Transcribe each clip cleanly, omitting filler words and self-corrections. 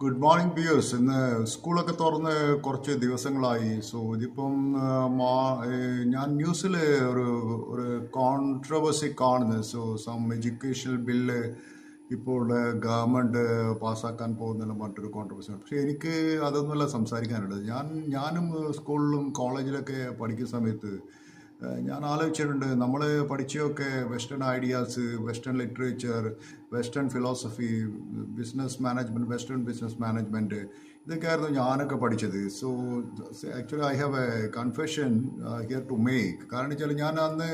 Good morning Pierce. ഇന്ന് സ്കൂളൊക്കെ തുറന്ന് കുറച്ച് ദിവസങ്ങളായി. സോ ഇതിപ്പം ഞാൻ ന്യൂസിൽ ഒരു ഒരു കോൺട്രവേഴ്സി കാണുന്നത്. സോ എഡ്യൂക്കേഷണൽ ബില്ല് ഇപ്പോൾ ഗവൺമെൻറ് പാസ്സാക്കാൻ പോകുന്നതിന് മറ്റൊരു കോൺട്രവേഴ്സി. പക്ഷേ എനിക്ക് അതൊന്നുമല്ല സംസാരിക്കാനുള്ളത്. ഞാനും സ്കൂളിലും കോളേജിലൊക്കെ പഠിക്കുന്ന സമയത്ത് ഞാൻ ആലോചിച്ചിട്ടുണ്ട്. നമ്മൾ പഠിച്ചതൊക്കെ western ideas, western literature, western philosophy, business management, western business management, ഇതൊക്കെയായിരുന്നു ഞാനൊക്കെ പഠിച്ചത്. So actually I have a confession here to make. കാരണം വെച്ചാൽ ഞാൻ അന്ന്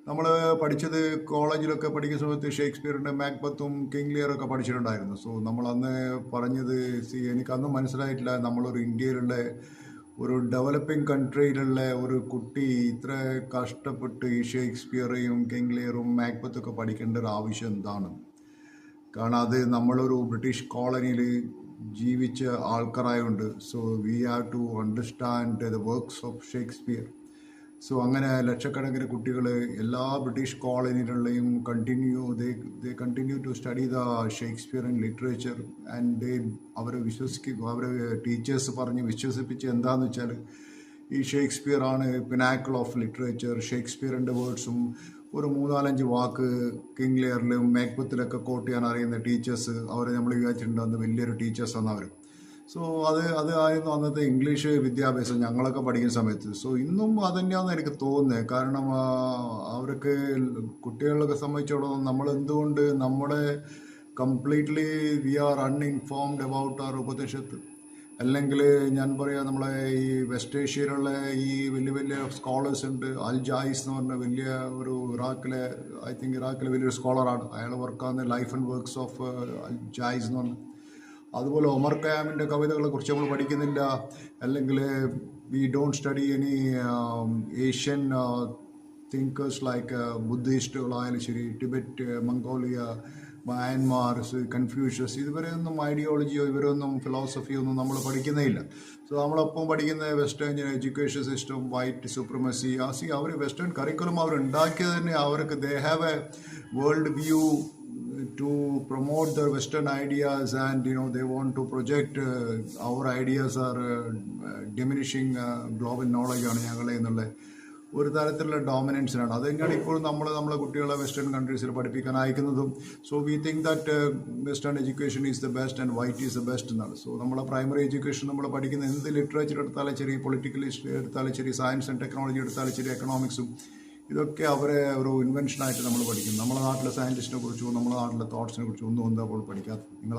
നമ്മൾ പഠിച്ചത് കോളേജിലൊക്കെ പഠിക്കുന്ന സമയത്ത് ഷേക്സ്പിയറിൻ്റെ മാക്ബത്തും കിങ് ലിയറൊക്കെ പഠിച്ചിട്ടുണ്ടായിരുന്നു. സോ നമ്മളന്ന് പറഞ്ഞത്, എനിക്കന്ന് മനസ്സിലായിട്ടില്ല നമ്മളൊരു ഇന്ത്യയിലുള്ള ഒരു ഡെവലപ്പിംഗ് കൺട്രിയിലുള്ള ഒരു കുട്ടി ഇത്ര കഷ്ടപ്പെട്ട് ഈ ഷേക്സ്പിയറെയും കിങ് ലിയറും മാക്ബത്തൊക്കെ പഠിക്കേണ്ട ഒരു ആവശ്യം എന്താണ്. കാരണം അത് നമ്മളൊരു ബ്രിട്ടീഷ് കോളനിയിൽ ജീവിച്ച ആൾക്കാരായതുകൊണ്ട്. So we have to understand the works of Shakespeare. So അങ്ങനെ ലക്ഷക്കണക്കിന് കുട്ടികൾ എല്ലാ ബ്രിട്ടീഷ് കോളനികളിലെയും continue to study the Shakespearean literature. And അവരെ അവരെ ടീച്ചേഴ്സ് പറഞ്ഞ് വിശ്വസിപ്പിച്ച് എന്താണെന്ന് വെച്ചാൽ ഈ ഷേക്സ്പിയർ ആണ് പിനാക്കിൾ ഓഫ് ലിറ്ററേച്ചർ. ഷേക്സ്പിയറിൻ്റെ വേർഡ്സും ഒരു മൂന്നാലഞ്ച് വാക്ക് കിങ് ലിയറിലും മാക്ബത്തിലൊക്കെ കോട്ട് ചെയ്യാൻ അറിയുന്ന ടീച്ചേഴ്സ്, അവരെ നമ്മൾ വിചാരിച്ചിട്ടുണ്ട് അന്ന് വലിയൊരു ടീച്ചേഴ്സാണ് അവർ. സോ അത് ആയിരുന്നു അന്നത്തെ ഇംഗ്ലീഷ് വിദ്യാഭ്യാസം ഞങ്ങളൊക്കെ പഠിക്കുന്ന സമയത്ത്. സോ ഇന്നും അത് തന്നെയാണെന്ന് എനിക്ക് തോന്നുന്നത്. കാരണം അവർക്ക് കുട്ടികളൊക്കെ സംബന്ധിച്ചിടത്തോളം നമ്മൾ എന്തുകൊണ്ട് നമ്മുടെ completely we are uninformed about our ഉപദേശത്ത്. അല്ലെങ്കിൽ ഞാൻ പറയാം, നമ്മളെ ഈ വെസ്റ്റ് ഏഷ്യയിലുള്ള ഈ വലിയ വലിയ സ്കോളേഴ്സ് ഉണ്ട്. അൽ ജായിസ് എന്ന് പറഞ്ഞ വലിയ ഒരു ഇറാഖിലെ വലിയൊരു സ്കോളറാണ്. അയാൾ വർക്കാവുന്ന ലൈഫ് ആൻഡ് വർക്ക്സ് ഓഫ് അൽ ജായിസ് എന്ന് പറഞ്ഞ. അതുപോലെ ഒമർ ഖയാമിൻ്റെ കവിതകളെ കുറിച്ച് നമ്മൾ പഠിക്കുന്നില്ല. അല്ലെങ്കിൽ we don't study any Asian thinkers like ബുദ്ധിസ്റ്റുകളായാലും ശരി, ടിബറ്റ്, മംഗോളിയ, മയന്മാർ, കൺഫ്യൂഷ്യസ്, ഇതുവരെയൊന്നും ഐഡിയോളജിയോ ഇവരൊന്നും ഫിലോസഫിയോ ഒന്നും നമ്മൾ പഠിക്കുന്നേയില്ല. സോ നമ്മളൊപ്പം പഠിക്കുന്ന western education system, white supremacy, അവർ വെസ്റ്റേൺ കരിക്കുലം അവർ ഉണ്ടാക്കിയത് തന്നെ അവർക്ക് they have a world view to promote their Western ideas, and they want to project our ideas are diminishing global knowledge ആണ് ഞങ്ങളെ എന്നുള്ള ഒരു തരത്തിലുള്ള ഡോമിനൻസിനാണ്. അത് തന്നെയാണ് ഇപ്പോഴും നമ്മളെ കുട്ടികളെ വെസ്റ്റേൺ കൺട്രീസിൽ പഠിപ്പിക്കാൻ അയക്കുന്നതും. So we think that western education is the best and white is the best എന്നാണ്. സോ നമ്മളെ പ്രൈമറി എഡ്യൂക്കേഷൻ നമ്മൾ പഠിക്കുന്ന എന്ത് ലിറ്ററേച്ചർ എടുത്താലും ശരി, പൊളിറ്റിക്കൽ ഹിസ്റ്ററി എടുത്താലും ശരി, സയൻസ് ആൻഡ് ടെക്നോളജി എടുത്താലും ശരി, എക്കണോമിക്സും, ഇതൊക്കെ അവരെ ഒരു ഇൻവെൻഷനായിട്ട് നമ്മൾ പഠിക്കും. നമ്മുടെ നാട്ടിലെ സയൻറ്റിസ്റ്റിനെ കുറിച്ചോ നമ്മുടെ നാട്ടിലെ തോട്ട്സിനെ കുറിച്ചോ ഒന്നും എന്താ അപ്പോൾ പഠിക്കാത്തത്. നിങ്ങൾ